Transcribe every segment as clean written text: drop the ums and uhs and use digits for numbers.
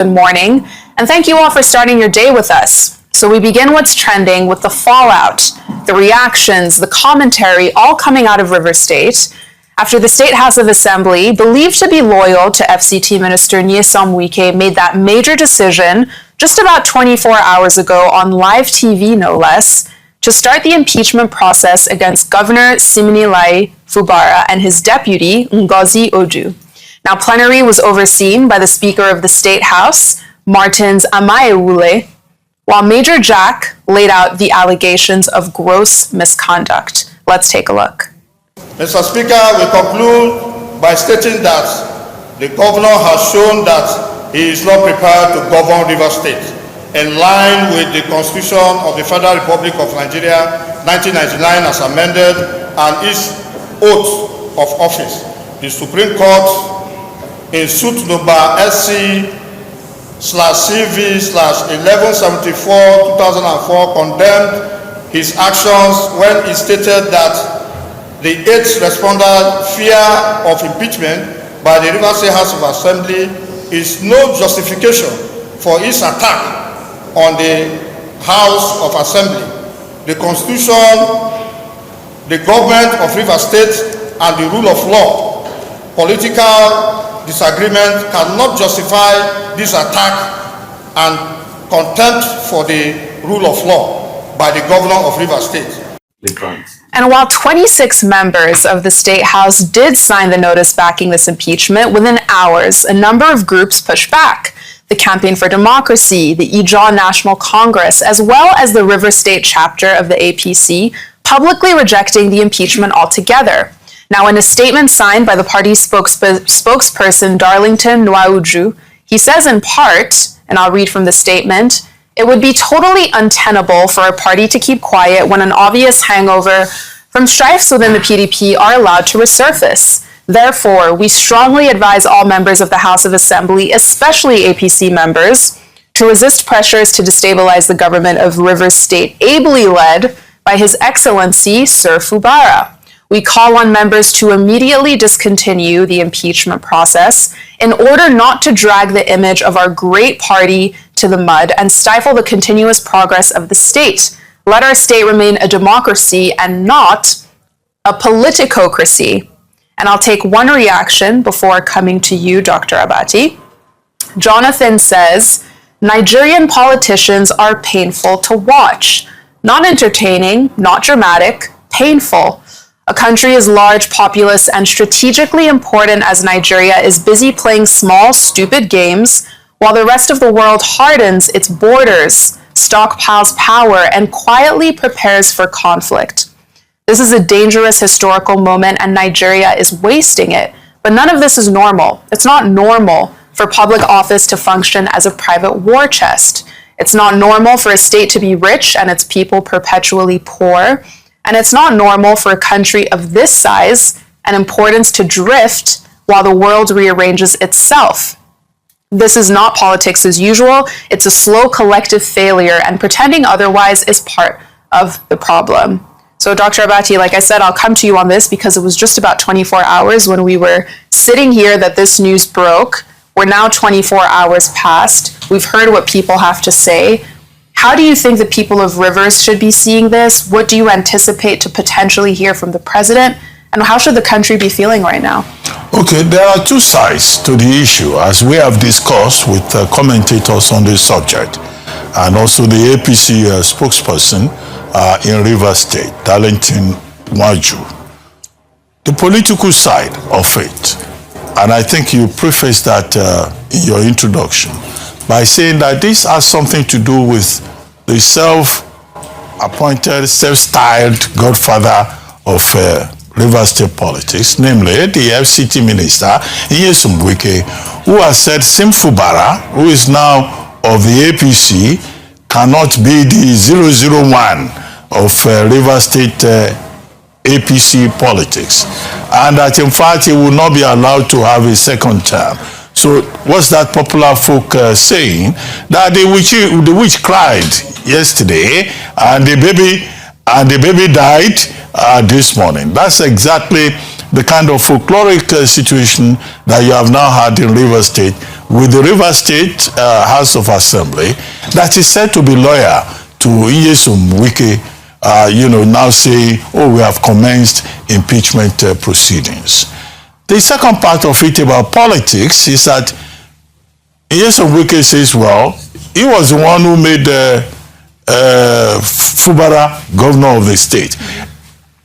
Good morning, and thank you all for starting your day with us. So we begin what's trending with the fallout, the reactions, the commentary, all coming out of River State after the State House of Assembly, believed to be loyal to H0t Minister Wike, made that major decision just about 24 hours ago on live TV, no less, to start the impeachment process against Governor Bl0w and his deputy, Ngozi Odu. Now, plenary was overseen by the Speaker of the State House, Martins Amaewule, while Major Jack laid out the allegations of gross misconduct. Let's take a look. Mr. Speaker, we conclude by stating that the governor has shown that he is not prepared to govern River State in line with the Constitution of the Federal Republic of Nigeria, 1999 as amended, and his oath of office. The Supreme Court in suit number SC/CV/1174/2004 condemned his actions when he stated that the 8th responder fear of impeachment by the River State House of Assembly is no justification for his attack on the House of Assembly, the Constitution, the government of River State, and the rule of law. Political disagreement cannot justify this attack and contempt for the rule of law by the governor of River State. And while 26 members of the State House did sign the notice backing this impeachment, within hours, a number of groups pushed back. The Campaign for Democracy, the H0t National Congress, as well as the River State chapter of the APC, publicly rejecting the impeachment altogether. Now, in a statement signed by the party's spokesperson, Darlington Nwauju, he says in part, and I'll read from the statement, "It would be totally untenable for a party to keep quiet when an obvious hangover from strifes within the PDP are allowed to resurface. Therefore, we strongly advise all members of the House of Assembly, especially APC members, to resist pressures to destabilize the government of River State, ably led by His Excellency Sir Fubara. We call on members to immediately discontinue the impeachment process in order not to drag the image of our great party to the mud and stifle the continuous progress of the state. Let our state remain a democracy and not a politicocracy." And I'll take one reaction before coming to you, Dr. Abati. Jonathan says, "Nigerian politicians are painful to watch. Not entertaining, not dramatic, painful. A country as large, populous, and strategically important as Nigeria is busy playing small, stupid games, while the rest of the world hardens its borders, stockpiles power, and quietly prepares for conflict. This is a dangerous historical moment, and Nigeria is wasting it. But none of this is normal. It's not normal for public office to function as a private war chest. It's not normal for a state to be rich and its people perpetually poor. And it's not normal for a country of this size and importance to drift while the world rearranges itself. This is not politics as usual. It's a slow collective failure, and pretending otherwise is part of the problem." So Dr. Abati, like I said, I'll come to you on this because it was just about 24 hours when we were sitting here that this news broke. We're now 24 hours past. We've heard what people have to say. How do you think the people of Rivers should be seeing this? What do you anticipate to potentially hear from the president? And how should the country be feeling right now? Okay, there are two sides to the issue, as we have discussed with commentators on this subject, and also the APC spokesperson in River State, Darlington Nwauju. The political side of it, and I think you prefaced that in your introduction, by saying that this has something to do with the self-appointed, self-styled godfather of River State politics, namely the H0t minister, Wike, who has said Fubara, who is now of the APC, cannot be the 001 of River State APC politics, and that in fact he will not be allowed to have a second term. So what's that popular folk saying? That the witch cried yesterday, and the baby died this morning. That's exactly the kind of folkloric situation that you have now had in Rivers State, with the Rivers State House of Assembly that is said to be loyal to Wike, now saying, oh, we have commenced impeachment proceedings. The second part of it about politics is that Wike says, well, he was the one who made Fubara governor of the state,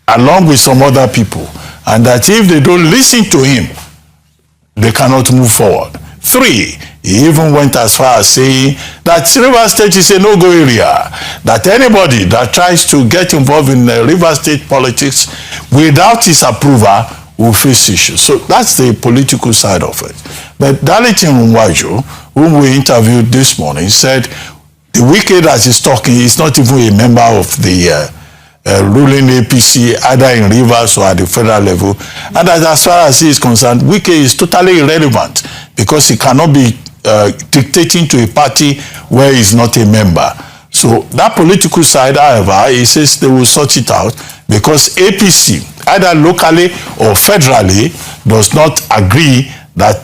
along with some other people, and that if they don't listen to him, they cannot move forward. 3, he even went as far as saying that Rivers State is a no-go area, that anybody that tries to get involved in Rivers State politics without his approval will face issues. So that's the political side of it. But Darlington Nwaju, whom we interviewed this morning, said the Wike that is talking is not even a member of the ruling APC, either in Rivers or at the federal level, and that as far as he is concerned, Wike is totally irrelevant because he cannot be dictating to a party where he is not a member. So that political side, however, he says they will sort it out because APC, either locally or federally, does not agree that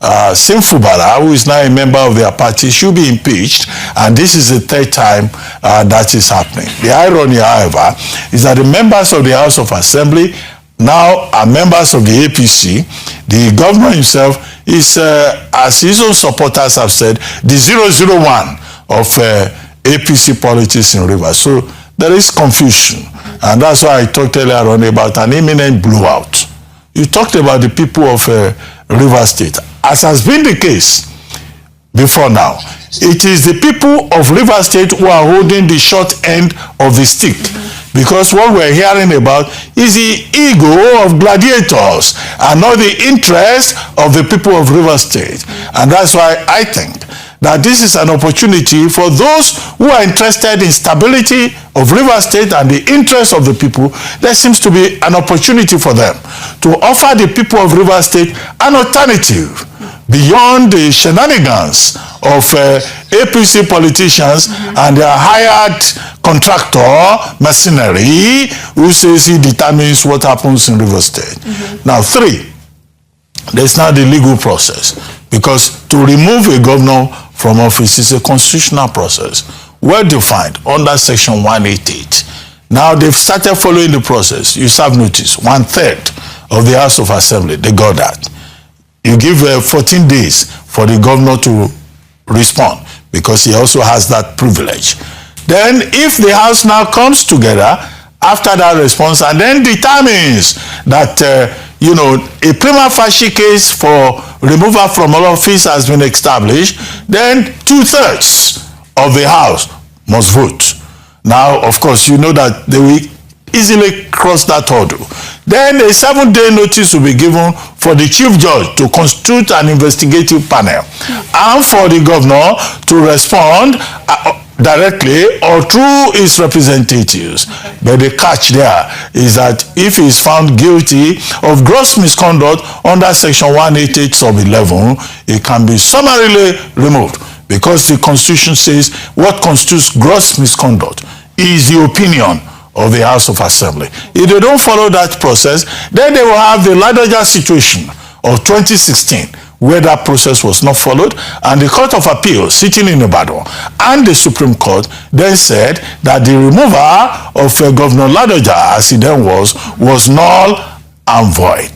Fubara, who is now a member of their party, should be impeached, and this is the 3rd time that is happening. The irony, however, is that the members of the House of Assembly now are members of the APC. The governor himself is, as his own supporters have said, the 001 of APC politics in Rivers. So there is confusion, and that's why I talked earlier on about an imminent blowout. You talked about the people of Rivers State. As has been the case before now, it is the people of Rivers State who are holding the short end of the stick. Because what we're hearing about is the ego of gladiators and not the interest of the people of Rivers State. And that's why I think that this is an opportunity for those who are interested in stability of Rivers State and the interest of the people. There seems to be an opportunity for them to offer the people of Rivers State an alternative beyond the shenanigans of APC politicians and their hired contractor, mercenary, who says he determines what happens in Rivers State. Now, 3, there's now the legal process, because to remove a governor from office is a constitutional process, well defined under Section 188. Now they've started following the process. You serve notice, 1/3 of the House of Assembly, they got that. You give 14 days for the governor to respond, because he also has that privilege. Then if the House now comes together after that response and then determines that a prima facie case for removal from office has been established, then 2/3 of the House must vote. Now, of course, you know that they will easily cross that hurdle. Then a 7-day notice will be given for the chief judge to constitute an investigative panel and for the governor to respond directly or through his representatives. But the catch there is that if he is found guilty of gross misconduct under Section 188 sub 11, it can be summarily removed, because the Constitution says what constitutes gross misconduct is the opinion of the House of Assembly. If they don't follow that process, then they will have the Ladoja situation of 2016, where that process was not followed, and the Court of Appeal sitting in Ibadan and the Supreme Court then said that the removal of Governor Ladoja, as he then was null and void.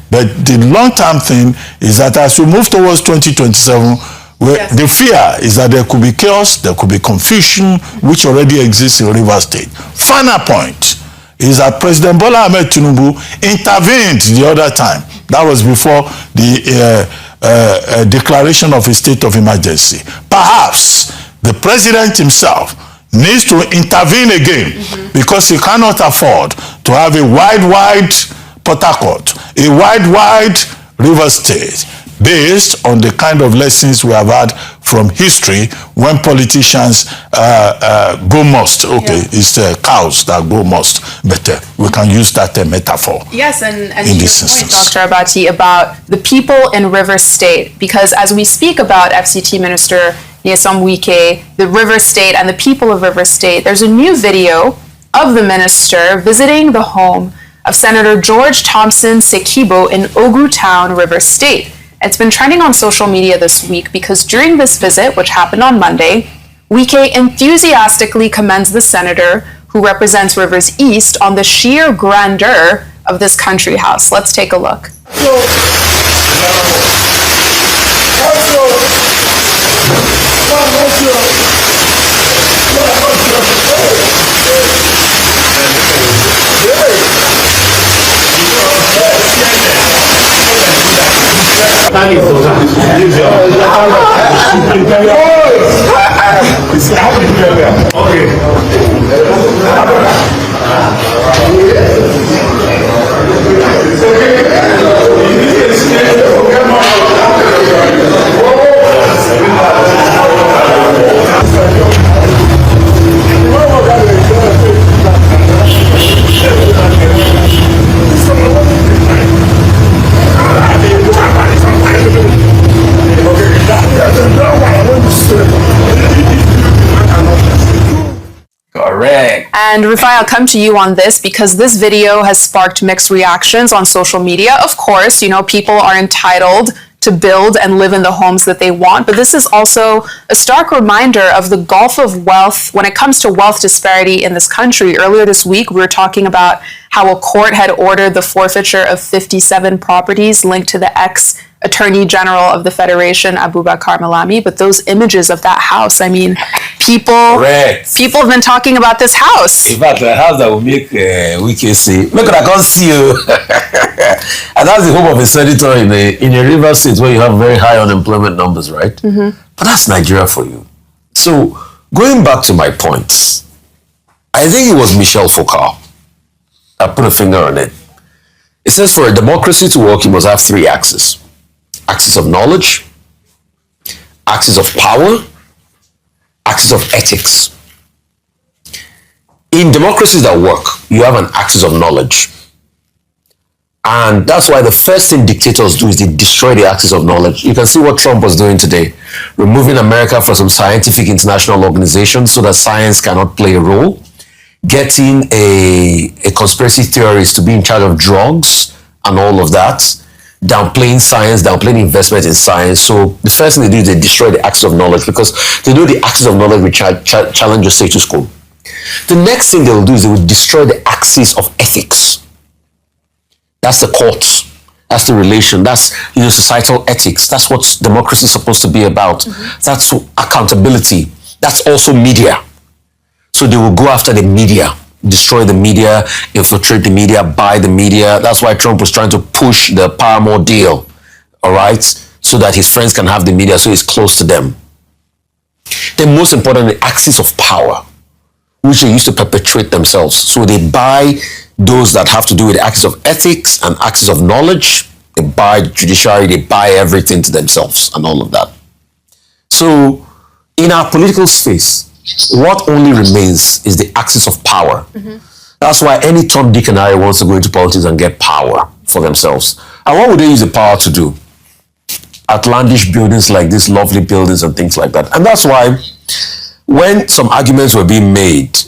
But the long-term thing is that as we move towards 2027, the fear is that there could be chaos, there could be confusion, which already exists in Rivers State. Final point is that President Bola Ahmed Tinubu intervened the other time. That was before the declaration of a state of emergency. Perhaps the president himself needs to intervene again, because he cannot afford to have a wide Port Harcourt, a wide Rivers State, based on the kind of lessons we have had from history when politicians go must. It's the cows that go must, but we can use that metaphor. Yes, and in this instance, Dr. Abati, about the people in Rivers State, because as we speak about FCT Minister Wike, the Rivers State and the people of Rivers State, there's a new video of the minister visiting the home of Senator George Thompson Sekibo in Ogu Town, Rivers State. It's been trending on social media this week because during this visit, which happened on Monday, Wike enthusiastically commends the senator who represents Rivers East on the sheer grandeur of this country house. Let's take a look. And Rufai, I'll come to you on this because this video has sparked mixed reactions on social media. Of course, you know, people are entitled to build and live in the homes that they want, but this is also a stark reminder of the gulf of wealth when it comes to wealth disparity in this country. Earlier this week, we were talking about how a court had ordered the forfeiture of 57 properties linked to the ex-Attorney General of the Federation, Abubakar Malami, but those images of that house, I mean, people have been talking about this house. In fact, the house that will make Wike say, look, I can't see you. And that's the home of a senator in a river state where you have very high unemployment numbers, right? Mm-hmm. But that's Nigeria for you. So, going back to my points, I think it was Michel Foucault. I put a finger on it. It says for a democracy to work, you must have three axes. Axis of knowledge, axis of power, axis of ethics. In democracies that work, you have an axis of knowledge. And that's why the first thing dictators do is they destroy the axis of knowledge. You can see what Trump was doing today, removing America from some scientific international organizations so that science cannot play a role, getting a conspiracy theorist to be in charge of drugs and all of that, downplaying science, downplaying investment in science. So the first thing they do is they destroy the axis of knowledge because they know the axis of knowledge will challenge your status quo. The next thing they will do is they will destroy the axis of ethics. That's the courts. That's the relation. That's societal ethics. That's what democracy is supposed to be about. Mm-hmm. That's accountability. That's also media. So they will go after the media, destroy the media, infiltrate the media, buy the media. That's why Trump was trying to push the Paramore deal, all right, so that his friends can have the media, so he's close to them. Then most important, the axis of power, which they used to perpetuate themselves. So they buy those that have to do with the axis of ethics and axis of knowledge. They buy the judiciary, they buy everything to themselves and all of that. So in our political space, what only remains is the axis of power. Mm-hmm. That's why any Tom, Dick, and Harry wants to go into politics and get power for themselves. And what would they use the power to do? Outlandish buildings like these, lovely buildings and things like that. And that's why when some arguments were being made,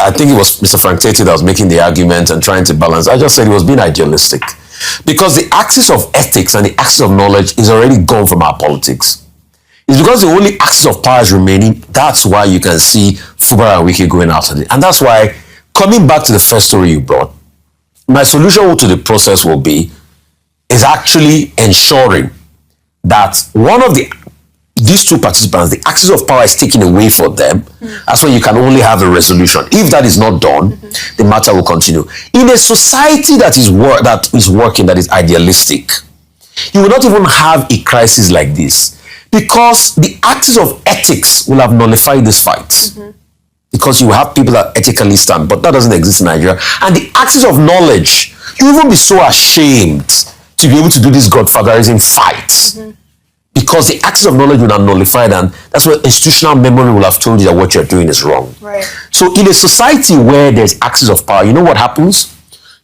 I think it was Mr. Frank Tete that was making the argument and trying to balance. I just said it was being idealistic. Because the axis of ethics and the axis of knowledge is already gone from our politics. It's because the only axis of power is remaining. That's why you can see Fubara and Wike going after it. And that's why, coming back to the first story you brought, my solution to the process will be, is actually ensuring that one of these two participants, the axis of power is taken away from them. Mm-hmm. That's why you can only have a resolution. If that is not done, mm-hmm. the matter will continue. In a society that is working, that is idealistic, you will not even have a crisis like this. Because the axis of ethics will have nullified this fight. Mm-hmm. Because you have people that ethically stand, but that doesn't exist in Nigeria. And the axis of knowledge, you will even be so ashamed to be able to do this godfatherism fight. Mm-hmm. Because the axis of knowledge will have nullified, and that's where institutional memory will have told you that what you're doing is wrong. Right. So in a society where there's axis of power, you know what happens?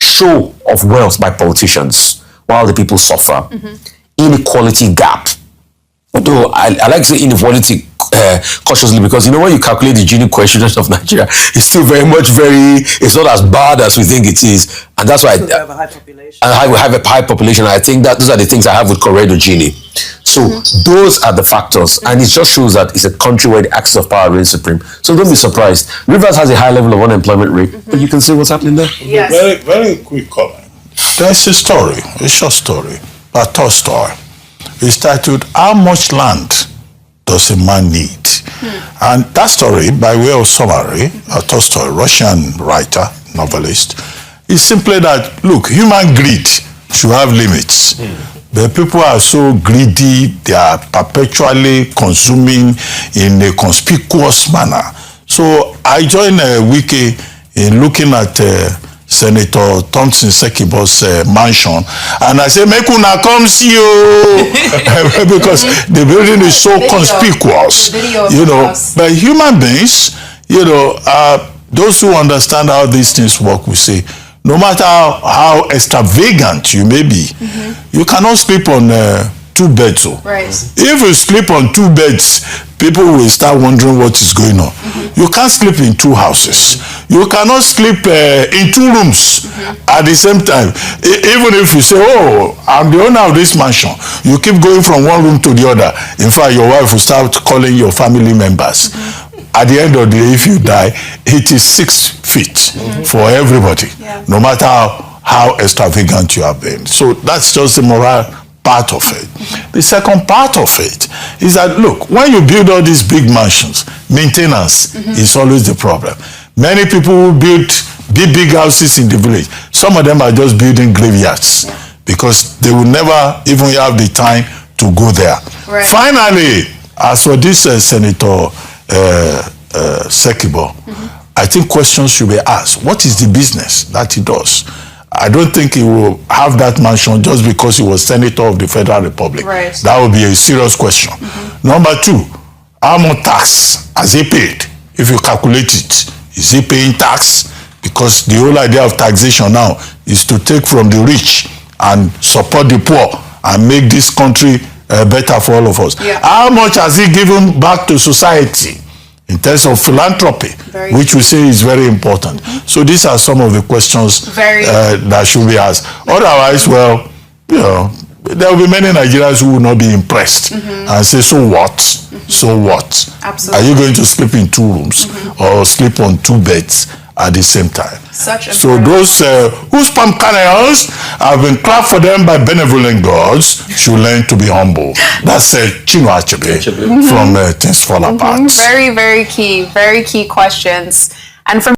Show of wealth by politicians while the people suffer. Mm-hmm. Inequality gap. Although I like to say inequality cautiously, because you know when you calculate the Gini coefficient of Nigeria, it's still very much it's not as bad as we think it is, and that's why we have a high population. And we have a high population. I think that those are the things I have with Corredo Gini. So those are the factors, and it just shows that it's a country where the axis of power reigns supreme. So don't be surprised. Rivers has a high level of unemployment rate, but you can see what's happening there. Yes. Very, very quick comment. There's a story, a short story, a tough story. It's titled, How Much Land Does a Man Need? And that story, by way of summary, a Tolstoy, Russian writer, novelist, is simply that, look, human greed should have limits. But people are so greedy, they are perpetually consuming in a conspicuous manner. So I joined Wike in looking at Senator Thompson Sekibo's mansion, and I say, make una come see you, because the building is so conspicuous, you know. But human beings, you know, those who understand how these things work will say, no matter how extravagant you may be, you cannot sleep on 2 beds. Right. If you sleep on 2 beds, people will start wondering what is going on. You can't sleep in 2 houses. You cannot sleep in 2 rooms at the same time. Even if you say, oh, I'm the owner of this mansion, you keep going from one room to the other. In fact, your wife will start calling your family members. At the end of the day, if you die, it is 6 feet for everybody, no matter how extravagant you have been. So that's just the moral part of it. The second part of it is that, look, when you build all these big mansions, maintenance is always the problem. Many people who build big houses in the village, some of them are just building graveyards because they will never even have the time to go there. Right. Finally, as for this Senator Sekibo, I think questions should be asked. What is the business that he does? I don't think he will have that mansion just because he was Senator of the Federal Republic. Right. That would be a serious question. Number 2, how much tax has he paid? If you calculate it, is he paying tax? Because the whole idea of taxation now is to take from the rich and support the poor and make this country better for all of us. How much has he given back to society in terms of philanthropy, which we say is very important? So these are some of the questions that should be asked. Otherwise, well, you know, there will be many Nigerians who will not be impressed and say, so what? So what? Absolutely. Are you going to sleep in 2 rooms or sleep on 2 beds at the same time? So those whose palm kernels have been clapped for them by benevolent gods should learn to be humble. That's Chinua Achebe from Things Fall Apart. Very, very key questions. And from